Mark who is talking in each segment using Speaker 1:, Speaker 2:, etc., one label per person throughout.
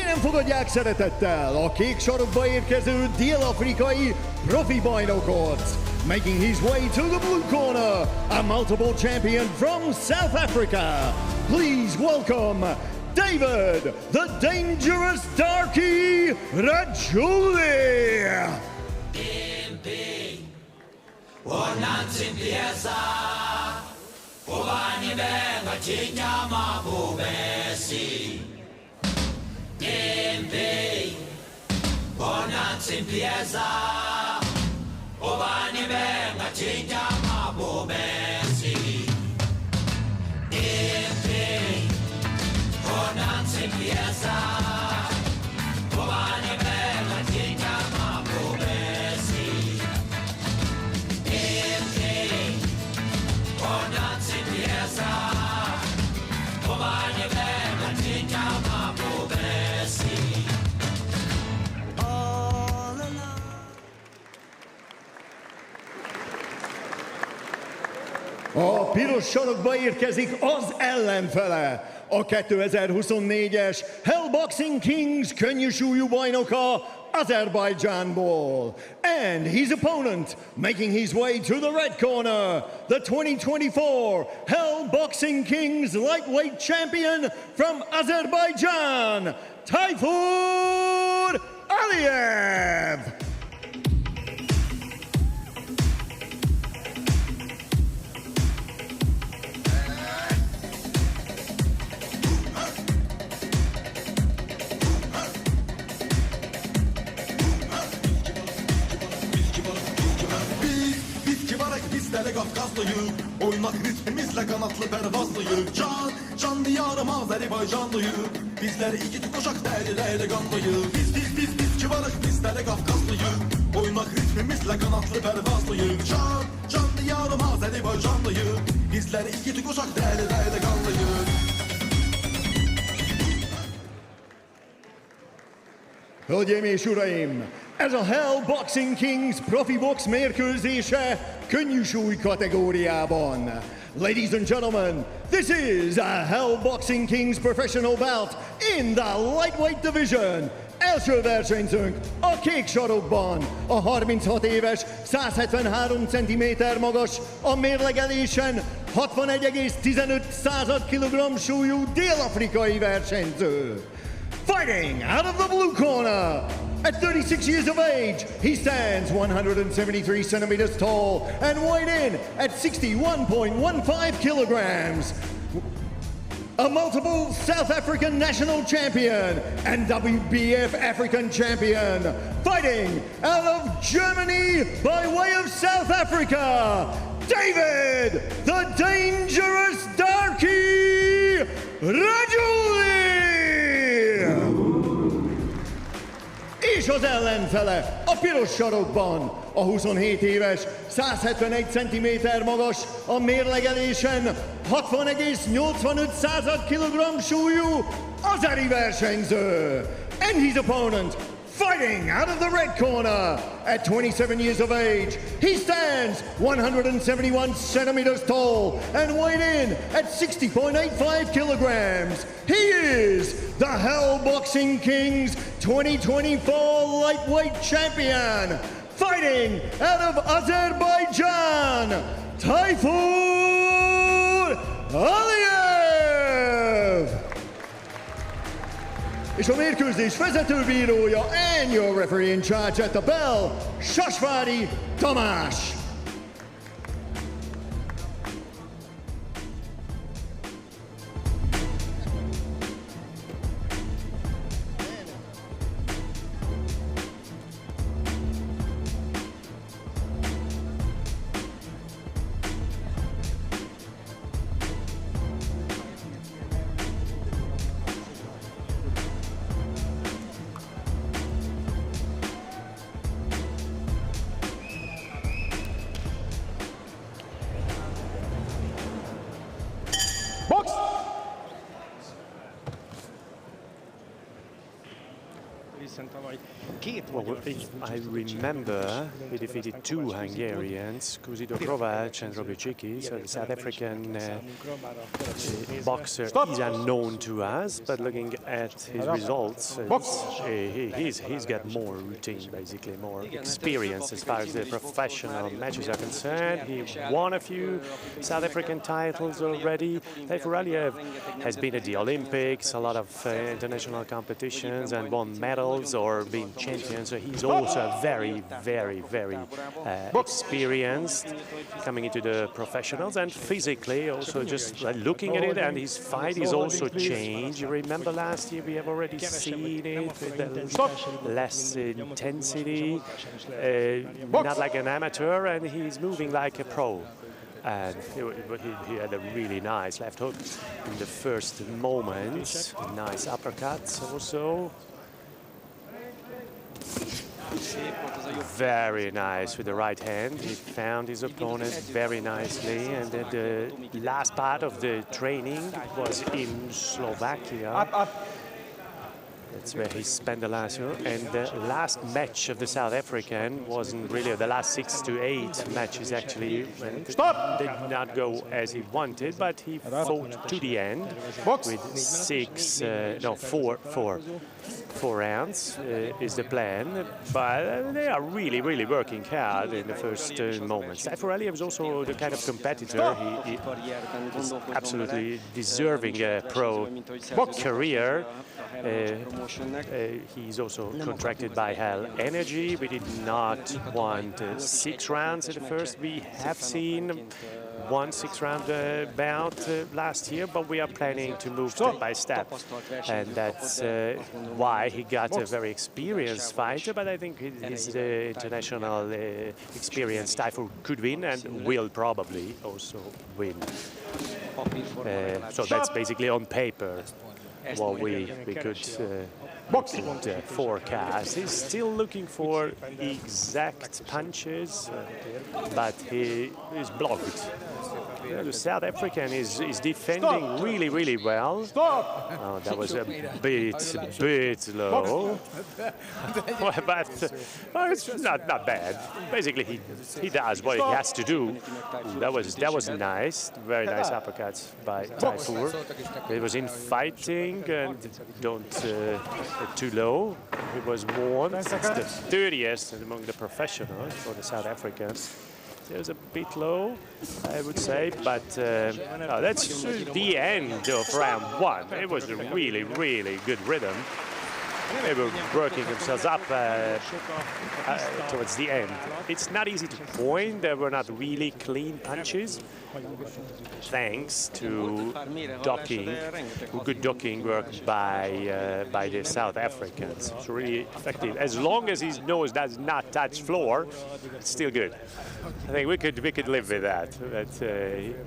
Speaker 1: Kérem, fogadják szeretettel a kék sarokba érkező dél-afrikai profi bajnokot. Making his way to the blue corner, a multiple champion from South Africa. Please welcome David, the dangerous darky, Rajuli.
Speaker 2: Impi, onansi pieza, ubani benga chinyama bubesi. Impi, onansi pieza, ubani benga chinyama bubesi. Impi, onansi pieza, ubani benga chinyama bubesi. Impi, onansi pieza, ubani benga chinyama bubesi.
Speaker 1: A piros sarokba érkezik az ellenfele, a 2024-es Hellboxing Kings könnyű súlyú bajnoka Azerbaijanból. And his opponent, making his way to the red corner, the 2024 Hellboxing Kings lightweight champion from Azerbaijan, Tayfur Alijev.
Speaker 3: Kafkaslıyız, oynak ritmimizle kanatlı pervazlıyız. Can diyarım Azerbaycanlıyız. Bizler iki koşak değerlere ganlıyız. Biz kibarık bizlere Kafkaslıyız. Oynak ritmimizle kanatlı pervazlıyız. Can diyarım Azerbaycanlıyız. Bizler iki koşak değerlere ganlıyız.
Speaker 1: Hölgyeim és uraim, ez a Hell Boxing Kings profi box mérkőzése könnyű súly kategóriában. Ladies and gentlemen, this is a Hell Boxing Kings professional bout in the lightweight division. Első versenyzőnk a kék sarokban, a 36 éves, 173 cm magas, a mérlegelésen 61,15 kg súlyú dél-afrikai versenyző. Fighting out of the blue corner, at 36 years of age, he stands 173 centimeters tall and weighed in at 61.15 kilograms. A multiple South African national champion and WBF African champion, fighting out of Germany by way of South Africa, David, the dangerous darky, Rajuli! És az ellenfele a piros sarokban, a 27 éves, 171 cm magas, a mérlegelésen 60,85 kg súlyú azeri versenyző. And his opponent, fighting out of the red corner, at 27 years of age, he stands 171 centimeters tall and weighed in at 60.85 kilograms. He is the Hell Boxing Kings 2024 lightweight champion, fighting out of Azerbaijan, Tayfur Alijev! És a mérkőzés vezetőbírója and your referee in charge at the bell, Sasvári Tamás.
Speaker 4: Well, if I remember, he defeated two Hungarians, Kuzito Kovac and Robiciki, so the South African boxer is unknown to us, but looking at his results, he's got more routine, basically, more experience as far as the professional matches are concerned. He won a few South African titles already. Tayfur Alijev has been at the Olympics, a lot of international competitions, and won medals or been champion. So he's also very, very, very experienced coming into the professionals, and physically also just looking at it, and his fight is also changed. You remember last year we have already seen it with less intensity, not like an amateur, and he's moving like a pro. And he had a really nice left hook in the first moment. Nice uppercuts also. Very nice with the right hand. He found his opponent very nicely. And then the last part of the training was in Slovakia. That's where he spent the last year. And the last match of the South African wasn't really the last 6 to 8 matches actually. Did not go as he wanted, but he fought to the end with four rounds is the plan. But they are really, really working hard in the first moments. Tayfur Alijev is also the kind of competitor. He is absolutely deserving a pro career. He's also contracted by Hell Energy. We did not want 6 rounds at the first. We have seen 1 6-round bout last year, but we are planning to move step by step. And that's why he got a very experienced fighter, but I think his international experience, Tayfur could win and will probably also win. So that's basically on paper what we could forecast. He's still looking for exact punches, but he is blocked. The South African is defending really, really well. Oh, that was a bit low. But it's not bad. Basically, he does what he has to do. That was nice. Very nice uppercuts by Tayfur. It was in fighting and don't too low. It was warm. It's the 30th among the professionals for the South Africans. It was a bit low, I would say, but no, that's the end of round 1. It was a really, really good rhythm. They were working themselves up towards the end. It's not easy to point. There were not really clean punches, thanks to good docking work by the South Africans. It's really effective. As long as his nose does not touch floor, it's still good. I think we could live with that. But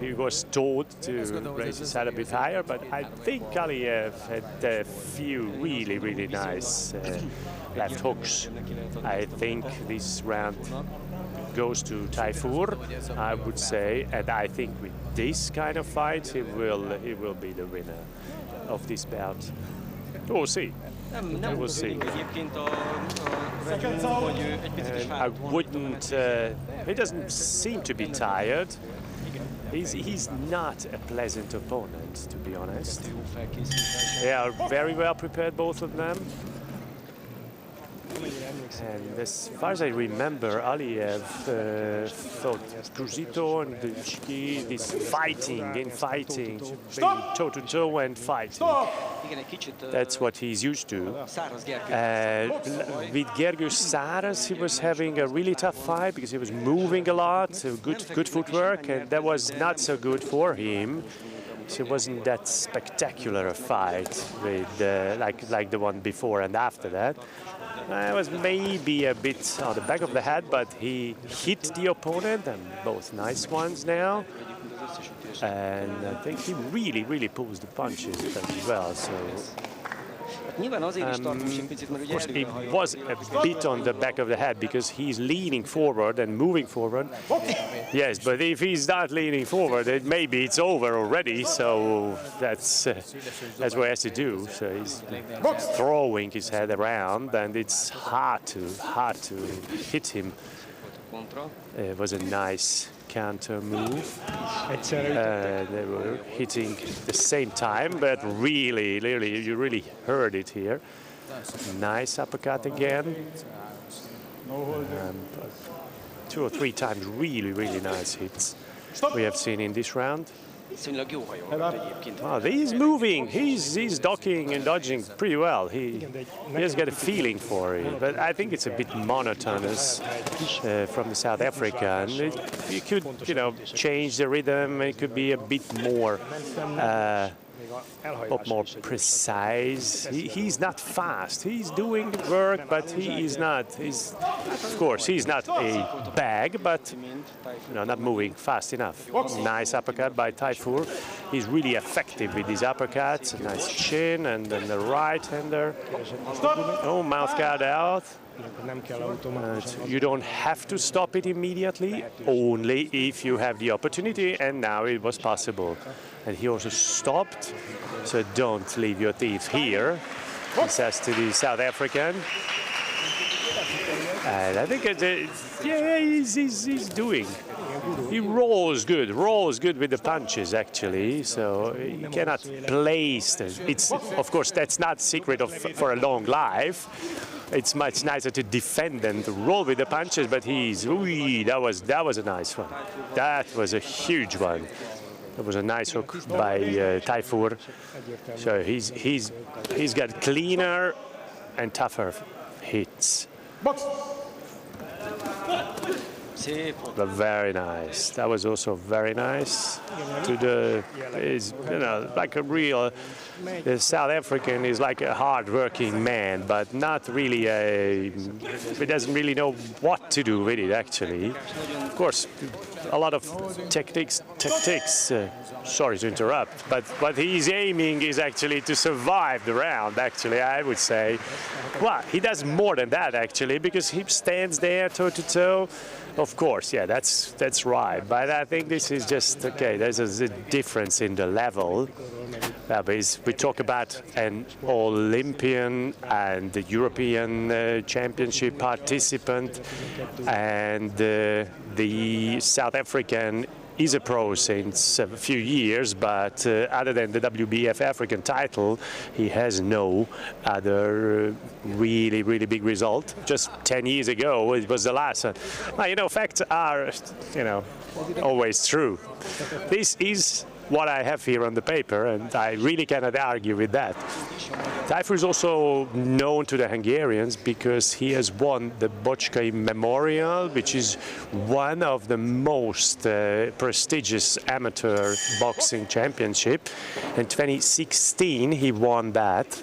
Speaker 4: he was told to raise his head a bit higher, but I think Alijev had a few really, really nice left hooks. I think this round goes to Tayfur, I would say, and I think with this kind of fight, he will be the winner of this bout. We'll see. We'll see. I wouldn't. He doesn't seem to be tired. He's not a pleasant opponent, to be honest. They are very well prepared, both of them. And as far as I remember, Alijev thought Kuzito and Robiciki, this fighting, toe-to-toe and fighting. That's what he's used to. With Gergő Száraz, he was having a really tough fight because he was moving a lot, good footwork, and that was not so good for him. So it wasn't that spectacular a fight with like the one before and after that. It was maybe a bit on the back of the head, but he hit the opponent, and both nice ones now. And I think he really, really pulls the punches as well. So
Speaker 5: Nyilván azért is tartós egy picit, mert ugye
Speaker 4: Of course, it
Speaker 5: előre
Speaker 4: was a bit on the back of the head because he's leaning forward and moving forward. Yes, but if he's not leaning forward, maybe it's over already. So that's what he has to do. So he's throwing his head around, and it's hard to hit him.
Speaker 5: kontra.
Speaker 4: It was a nice counter move. They were hitting the same time, but really, you really heard it here. Nice uppercut again. Two or three times really nice hits we have seen in this round.
Speaker 5: Viszonylag jó hajol egyébként.
Speaker 4: He's moving, he's ducking and dodging pretty well. He has got a feeling for it, but I think it's a bit monotonous from the South African. You could, change the rhythm. It could be a bit more precise. He's not fast. He's doing the work, but he is not. Of course, he's not a bag, but not moving fast enough. Nice uppercut by Tayfur. He's really effective with these uppercuts. A nice chin, and then the right-hander. Oh, mouth guard out. You don't have to stop it immediately, only if you have the opportunity, and now it was possible. And he also stopped, so don't leave your teeth here, he says to the South African. And I think he's doing. He rolls good with the punches actually, so he cannot place them. It's, of course, that's not secret for a long life. It's much nicer to defend than to roll with the punches, but that was a nice one. That was a huge one. That was a nice hook by Tayfur. So he's got cleaner and tougher hits. But very nice. That was also very nice. Like a real. The South African is like a hard-working man, but not really he doesn't really know what to do with it, actually. Of course, a lot of tactics. Sorry to interrupt, but what he's aiming is actually to survive the round, actually, I would say. Well, he does more than that, actually, because he stands there toe-to-toe. Of course, yeah, that's right. But I think this is just, okay, there's a difference in the level. We talk about an Olympian and the European Championship participant, and the South African is a pro since a few years, but other than the WBF African title, he has no other really big result. Just 10 years ago, it was the last one. Well, facts are, always true. This is what I have here on the paper, and I really cannot argue with that. Tayfur is also known to the Hungarians because he has won the Bocskai Memorial, which is one of the most prestigious amateur boxing championship. In 2016, he won that,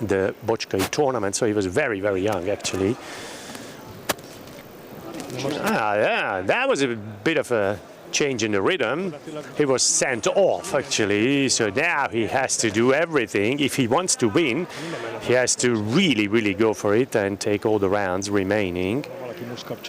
Speaker 4: the Bocskai tournament, so he was very young, actually. Yeah, that was a bit of a change in the rhythm. He was sent off, actually, so now he has to do everything. If he wants to win, he has to really go for it and take all the rounds remaining.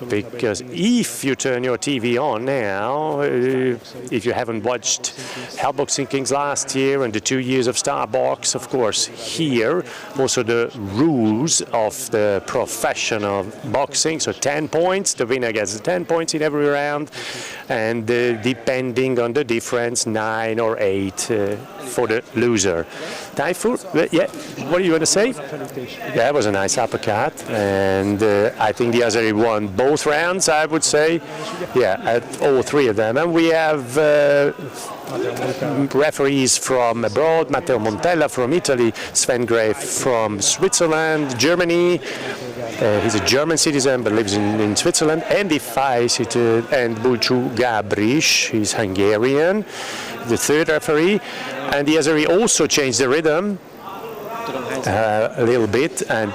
Speaker 4: Because if you turn your TV on now, if you haven't watched Hell Boxing Kings last year and the 2 years of Starbox, of course, here also the rules of the professional boxing. So 10 points, the winner gets 10 points in every round, and depending on the difference, 9 or 8 for the loser. Tayfur, yeah, what do you want to say? That was a nice uppercut, and I think the Azeri won both rounds, I would say. Yeah, at all three of them. And we have referees from abroad, Matteo Montella from Italy, Sven Graf from Switzerland, Germany. He's a German citizen but lives in Switzerland. Andy Fajsit and Bulcu Gabrish, he's Hungarian, the third referee. And the Azeri also changed the rhythm a little bit, and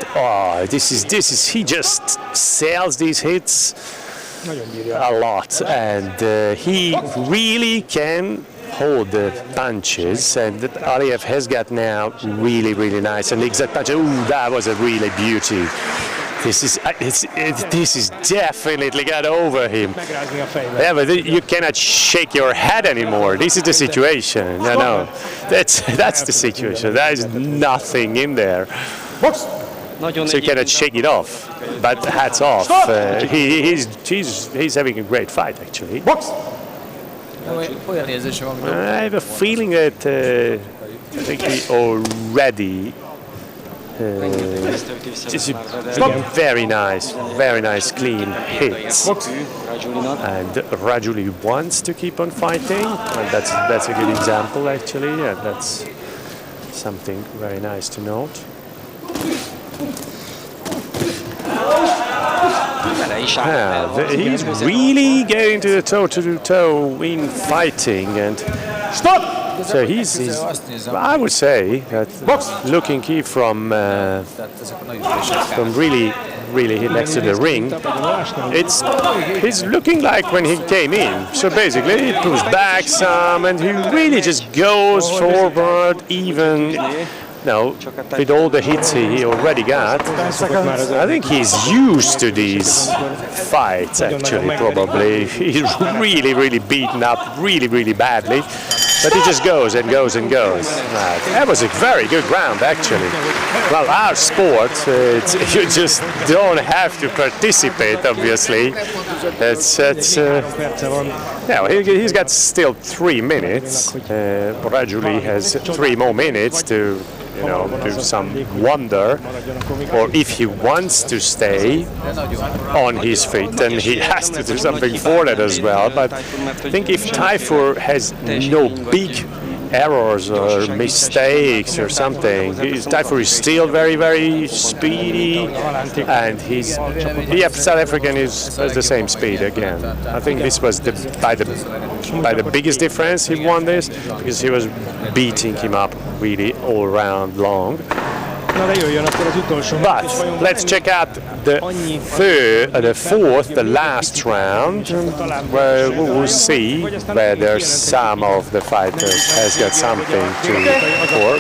Speaker 4: this is he just sells these hits a lot, and he really can hold the punches, and Alijev has got now really nice and exact punches. Ooh, that was a really beauty. This is definitely got over him. Yeah, but you cannot shake your head anymore. This is the situation. No, that's the situation. There is nothing in there. So you cannot shake it off. But hats off. He's having a great fight, actually. I have a feeling that I think he already just very nice clean hits. And Rajuli wants to keep on fighting, and that's a good example, actually, and that's something very nice to note. Yeah, he's really going to the toe-to-toe in fighting, and so he's I would say that looking here from really next to the ring, he's looking like when he came in. So basically, he pulls back some, and he really just goes forward, even. No, with all the hits he already got, I think he's used to these fights, actually, probably. He's really beaten up really badly, but he just goes and goes and goes. That was a very good round, actually. Well, our sport, you just don't have to participate, obviously. Yeah, he's got still 3 minutes. Rajuli has 3 more minutes to do some wonder, or if he wants to stay on his feet, then he has to do something for that as well. But I think if Tayfur has no big errors or mistakes or something, Tayfur is still very speedy, and South African is the same speed again. I think this was by the biggest difference he won this, because he was beating him up really all round long. But let's check out the fourth, the last round, where we will see whether some of the fighters has got something to for.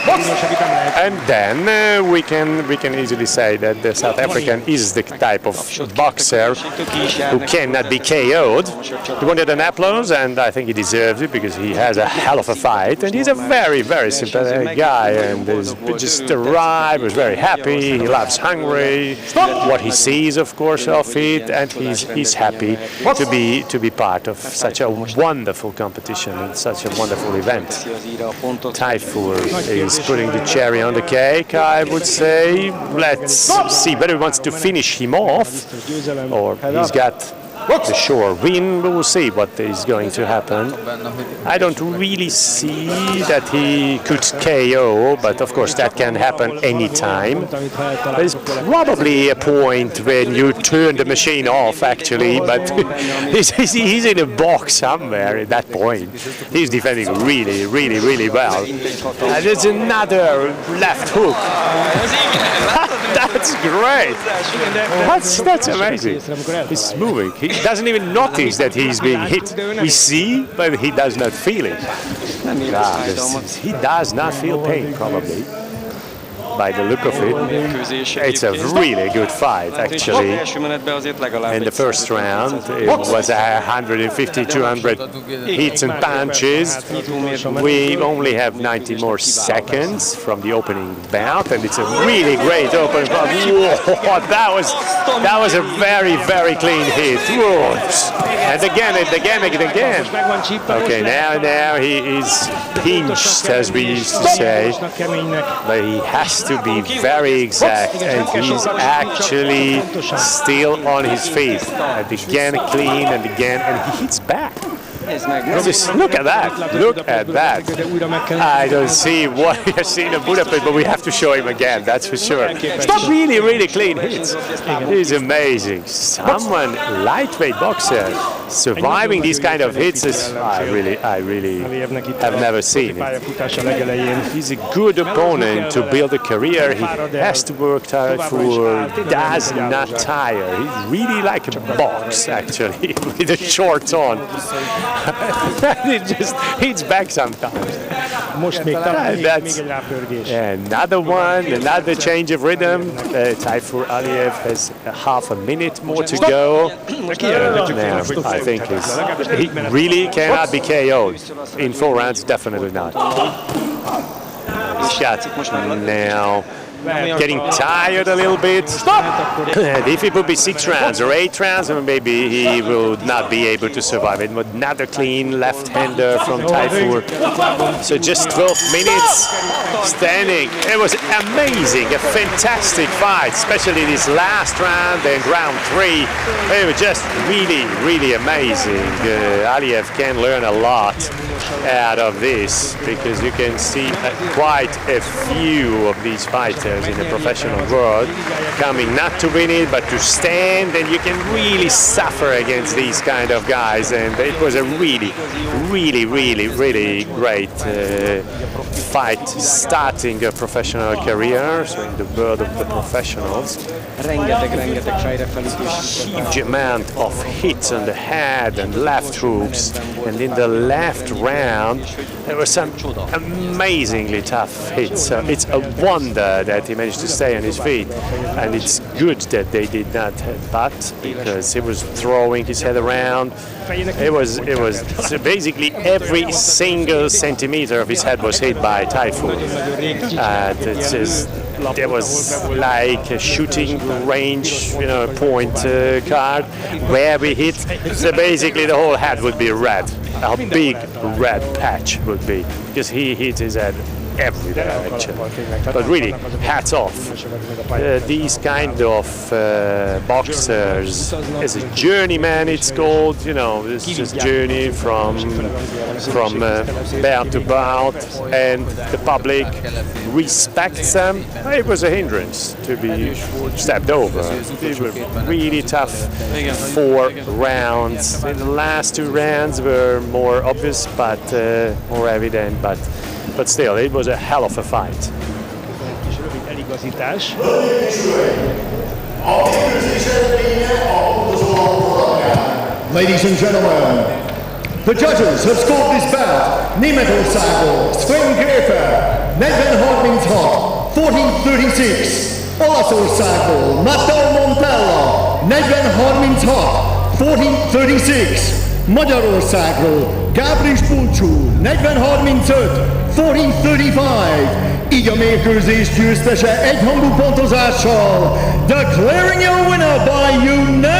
Speaker 4: And then we can easily say that the South African is the type of boxer who cannot be KO'd. He wanted an applause, and I think he deserves it, because he has a hell of a fight, and he's a very sympathetic guy, and just arrived, was very happy. He loves Hungary, what he sees, of course, of it, and he's happy to be part of such a wonderful competition and such a wonderful event. Tayfur is putting the cherry on the cake, I would say. Let's see whether he wants to finish him off, or he's got the sure win. We will see what is going to happen. I don't really see that he could KO, but of course that can happen anytime. There's probably a point when you turn the machine off, actually, but he's in a box somewhere at that point. He's defending really well. There's another left hook. That's great. That's amazing. He's moving. He doesn't even notice that he's being hit. We see, but he does not feel it. He does not feel pain, probably, by the look of it. It's a really good fight, actually. In the first round, it was 150, 200 hits and punches. We only have 90 more seconds from the opening bout, and it's a really great opening bout. Whoa, that was a very clean hit. Whoa. And again. Okay, now he is pinched, as we used to say, but he has to be very exact, and he's actually still on his feet. And again clean, and he hits back. Just look at that! Look at that! I don't see what we have seen in Budapest, but we have to show him again. That's for sure. It's really clean hits. He's amazing. Someone lightweight boxer surviving these kind of hits is I really have never seen it. He's a good opponent to build a career. He has to work hard for. Does not tire. He's really like a box, actually, with the shorts on. It just hits back sometimes.
Speaker 6: Most még talán még
Speaker 4: That's
Speaker 6: egy rápörgés.
Speaker 4: another one, another change of rhythm. Tayfur Alijev has a half a minute more to go. Now, I think he really cannot be KO'd in 4 rounds. Definitely not. He's got now getting tired a little bit. If it would be 6 rounds or 8 rounds, maybe he will not be able to survive it. But another clean left-hander from Tayfur. So just 12 minutes standing. It was amazing, a fantastic fight, especially this last round and round 3. It was just really, really amazing. Alijev can learn a lot out of this because you can see quite a few of these fighters in the professional world coming not to win it but to stand, and you can really suffer against these kind of guys, and it was a really, really, really, really great fight starting a professional career, so in the world of the professionals.
Speaker 5: Rengeteg fejrefelütés.
Speaker 4: Huge amount of hits on the head and left hooks, and in the left round there were some amazingly tough hits. So it's a wonder that he managed to stay on his feet, and it's good that they did not headbutt because he was throwing his head around. It was so basically every single centimeter of his head was hit by Tayfur. There was like a shooting range, point card where we hit. So basically the whole head would be red. A big red patch would be, because he hit his head everywhere actually. But really, hats off. These kind of boxers, as a journeyman it's called, it's just journey from bout to bout, and the public respects them. It was a hindrance to be stepped over. These were really tough 4 rounds. And the last 2 rounds were more obvious, but more evident, but still, it was a hell of a fight.
Speaker 6: Eligazítás.
Speaker 1: Ladies and gentlemen, the judges have scored this bout. Németországból Sven Gräfer, 46 mintot, 14:36. Olaszországból Matteo Montella, 46 mintot, 14:36. Magyarországról Gábris Bulcsú, 46-35, 14:35. Így a mérkőzés győztese egyhangú pontozással, declaring your winner by unanimous